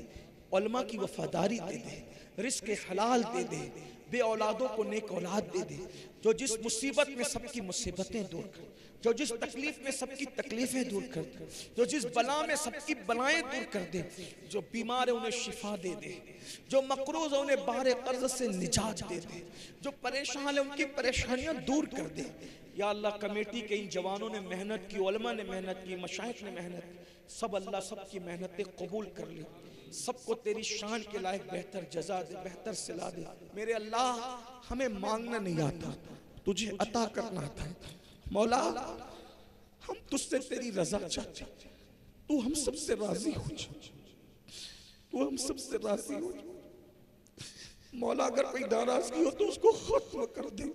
उलमा की वफादारी दे दे, रिस्क हलाल दे दे, बे औलादों को नेक औलाद दे दे, जो जिस मुसीबत में सबकी मुसीबतें दूर कर, जो जिस तकलीफ में सबकी तकलीफें दूर कर दे, जो जिस बला में सबकी बलाएं दूर कर दे, जो बीमार है उन्हें शिफा दे दे, जो मकरूज है उन्हें बाहर कर्ज से निजात दे दे, जो परेशान है उनकी परेशानियां दूर कर दे। या अल्लाह कमेटी के इन जवानों ने मेहनत की, उलमा ने मेहनत की, मशाइख ने मेहनत की, सब अल्लाह सबकी मेहनतें कबूल कर ली, सबको तेरी शान के लायक बेहतर जजा दे, बेहतर सिला दे। मेरे अल्लाह हमें मांगना नहीं आता, तुझे अता करना आता है। मौला हम तुझसे तेरी रजा चाहते, तू हम सबसे राजी हो जा, तू हम सबसे राजी हो जा। मौला अगर कोई नाराजगी हो तो उसको खत्म कर दे,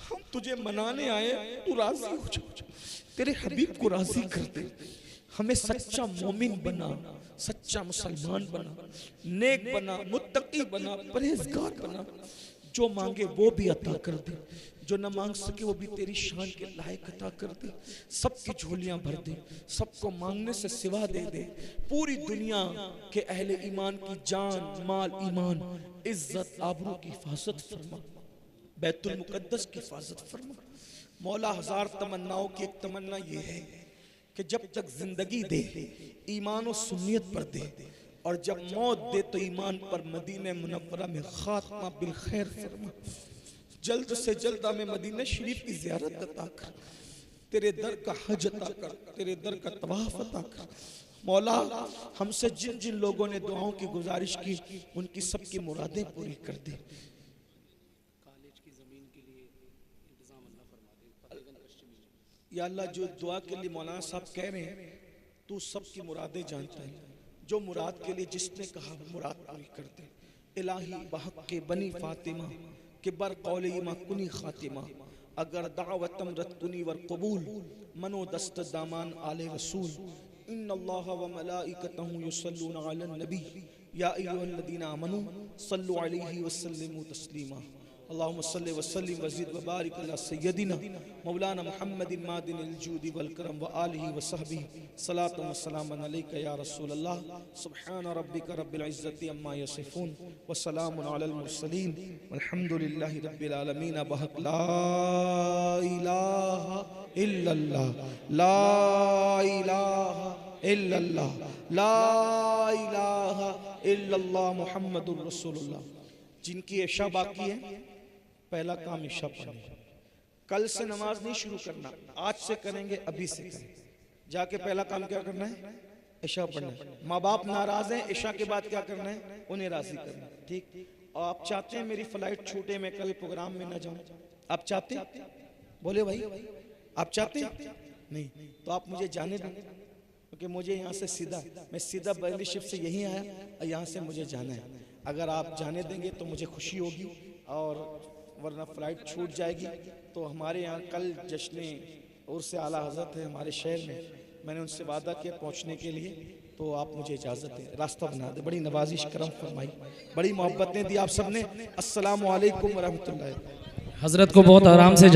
हम तुझे मनाने आए, तू राजी हो जा, तेरे हबीब को राजी कर दे, हमें सच्चा मोमिन बना, सच्चा मुसलमान बना, नेक बना, मुत्तकी बना, परहेजगार बना। जो मांगे वो भी अता कर दे, जो न मांग सके वो भी तेरी शान के लायक अता कर दे। सबकी झोलियां भर दे, सबको मांगने से सिवा दे दे। पूरी दुनिया के अहले ईमान की जान, माल, ईमान, इज्जत, आबरू की हिफाजत फरमा, बैतुल मुकद्दस की हिफाजत फरमा। मौला हजार तमन्नाओं की एक तमन्ना ये है कि जब तक जिंदगी दे ईमान और सुन्नियत पर दे, और जब मौत दे तो ईमान पर मदीने मुनव्वरा में खात्मा बिल खैर फरमा। जल्द से जल्द हमें मदीना शरीफ की ज़ियारत अता कर, तेरे दर का हज अता कर, तेरे दर का तवाफ अता कर। मौला हमसे जिन जिन लोगों ने दुआओं की गुजारिश की उनकी सबकी मुरादें पूरी कर दे। या अल्लाह जो दुआ के लिए मौलाना साहब कह रहे हैं, तू सबकी मुरादें जानता है, जो मुराद के लिए जिसने कहा वो मुराद पूरी कर दे। इलाही बहक के बनी फातिमा के बर कौले इमा कुनी खातिमा, अगर दावतम रत्तुनी वर कबूल मनो दस्त दामान आले रसूल। इन्नल्लाह व मलाइकतहु युसल्लूना अलन नबी या अय्युहल्लज़ीना आमनू सल्लु अलैहि व सल्लिमू तस्लीमा। अल्लाहुम्मा सल्लि व सल्लिम व ज़िद व बारिक अला सय्यदिना मौलाना मुहम्मदिन मादिनिल जूदि वल करम व आलिहि व सहबिहि सलातु व सलामन अलैका या रसूल अल्लाह। सुब्हान रब्बिका रब्बिल इज्जति अम्मा यसिफून व सलामुन अलल मुरसलीन वल्हम्दुलिल्लाहि रब्बिल आलमीन। बहक ला इलाहा इल्लल्लाह, ला इलाहा इल्लल्लाह, ला इलाहा इल्लल्लाह मुहम्मदुर रसूलुल्लाह। जिनकी इशा बाकी है, पहला काम इशा पढ़ना। कल से नमाज नहीं शुरू करना, आज से करेंगे, अभी से करें। जाके पहला काम क्या करना है? इशा पढ़ना है। माँ बाप नाराज हैं, इशा के बाद क्या करना है? उन्हें राजी करना, ठीक। और आप चाहते हैं मेरी फ्लाइट छूटे, मैं कल प्रोग्राम में ना जाऊं, आप चाहते? बोले भाई, आप चाहते नहीं? तो आप मुझे जाने दें, क्योंकि मुझे यहाँ से सीधा, मैं सीधा बरेली शिफ्ट से यहीं आया और यहाँ से मुझे जाना है। अगर आप जाने देंगे तो मुझे खुशी होगी, और वरना फ्लाइट छूट जाएगी। तो हमारे यहाँ कल जश्न उर्स आला हज़रत है हमारे शहर में, मैंने उनसे वादा किया पहुँचने के लिए, तो आप मुझे इजाज़त दें, रास्ता बना दें। बड़ी नवाजिश करम फरमाई, बड़ी मोहब्बतें दी आप सब ने। अस्सलामु अलैकुम व रहमतुल्लाह। हज़रत को बहुत आराम से